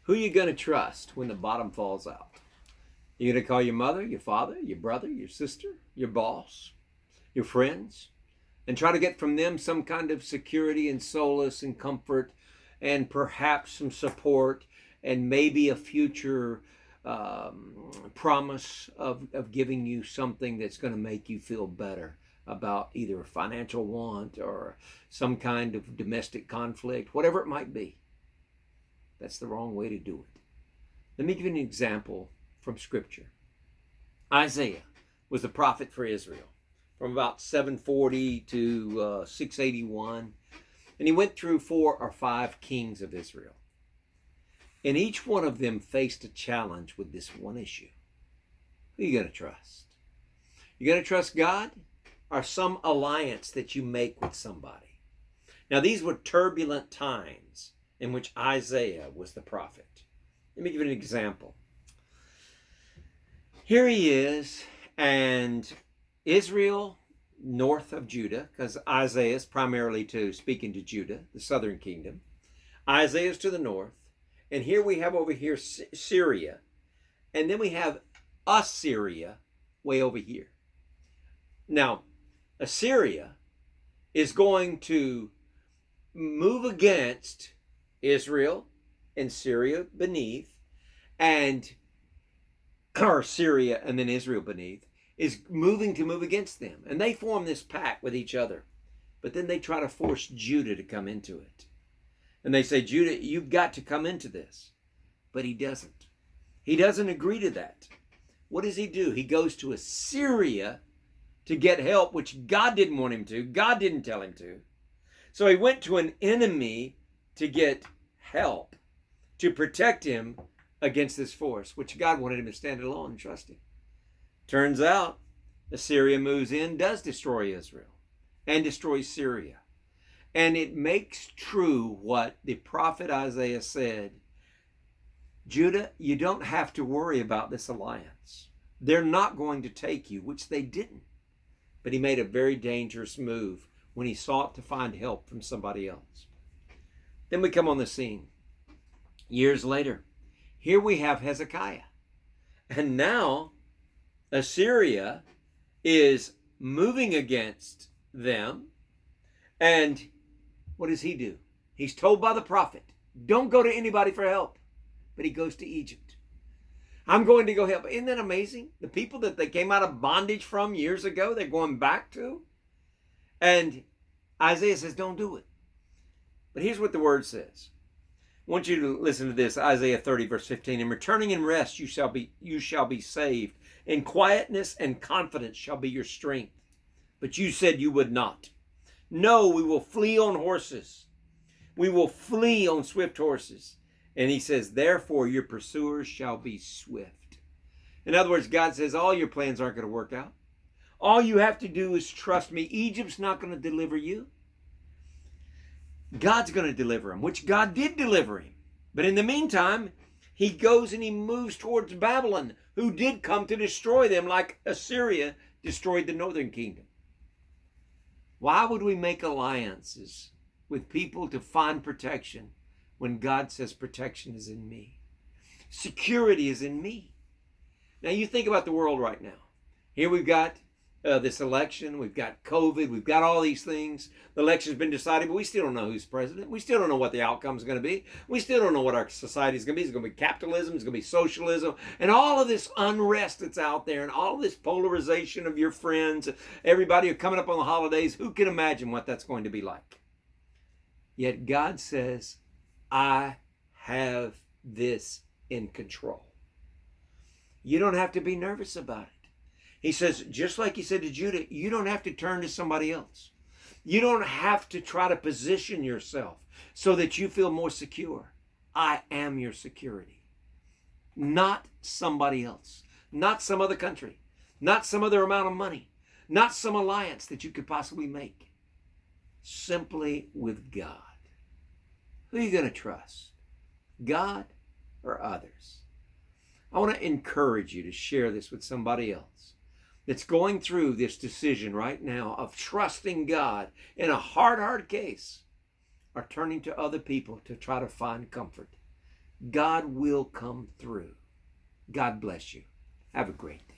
Who are you going to trust when the bottom falls out? You're going to call your mother, your father, your brother, your sister, your boss, your friends, and try to get from them some kind of security and solace and comfort and perhaps some support and maybe a future promise of giving you something that's going to make you feel better about either a financial want or some kind of domestic conflict, whatever it might be. That's the wrong way to do it. Let me give you an example from Scripture. Isaiah was the prophet for Israel from about 740 to 681. And he went through 4 or 5 kings of Israel. And each one of them faced a challenge with this one issue. Who are you going to trust? You're going to trust God or some alliance that you make with somebody? Now, these were turbulent times in which Isaiah was the prophet. Let me give you an example. Here he is, and Israel, north of Judah, because Isaiah is primarily speaking to Judah, the southern kingdom. Isaiah is to the north. And here we have over here Syria. And then we have Assyria way over here. Now, Assyria is going to move against Israel and Syria beneath, or Syria and then Israel beneath, is move against them. And they form this pact with each other. But then they try to force Judah to come into it. And they say, Judah, you've got to come into this. But he doesn't. He doesn't agree to that. What does he do? He goes to Assyria to get help, which God didn't want him to. God didn't tell him to. So he went to an enemy to get help, to protect him against this force, which God wanted him to stand alone and trust him. Turns out, Assyria moves in, does destroy Israel, and destroys Syria. And it makes true what the prophet Isaiah said. Judah, you don't have to worry about this alliance. They're not going to take you, which they didn't. But he made a very dangerous move when he sought to find help from somebody else. Then we come on the scene. Years later, here we have Hezekiah. And now Assyria is moving against them. And what does he do? He's told by the prophet, don't go to anybody for help. But he goes to Egypt. I'm going to go help. Isn't that amazing? The people that they came out of bondage from years ago, they're going back to. And Isaiah says, don't do it. But here's what the word says. I want you to listen to this. Isaiah 30, verse 15. In returning in rest, you shall be saved. In quietness and confidence shall be your strength. But you said you would not. No, we will flee on horses. We will flee on swift horses. And he says, therefore your pursuers shall be swift. In other words, God says, all your plans aren't going to work out. All you have to do is trust me. Egypt's not going to deliver you. God's going to deliver him, which God did deliver him. But in the meantime, he goes and he moves towards Babylon, who did come to destroy them like Assyria destroyed the northern kingdom. Why would we make alliances with people to find protection when God says protection is in me? Security is in me. Now you think about the world right now. Here we've got this election, we've got COVID, we've got all these things. The election's been decided, but we still don't know who's president. We still don't know what the outcome is going to be. We still don't know what our society is going to be. It's going to be capitalism, it's going to be socialism, and all of this unrest that's out there, and all of this polarization of your friends, everybody coming up on the holidays. Who can imagine what that's going to be like? Yet God says, I have this in control. You don't have to be nervous about it. He says, just like he said to Judah, you don't have to turn to somebody else. You don't have to try to position yourself so that you feel more secure. I am your security. Not somebody else. Not some other country. Not some other amount of money. Not some alliance that you could possibly make. Simply with God. Who are you going to trust? God or others? I want to encourage you to share this with somebody else that's going through this decision right now of trusting God in a hard case or turning to other people to try to find comfort. God will come through. God bless you. Have a great day.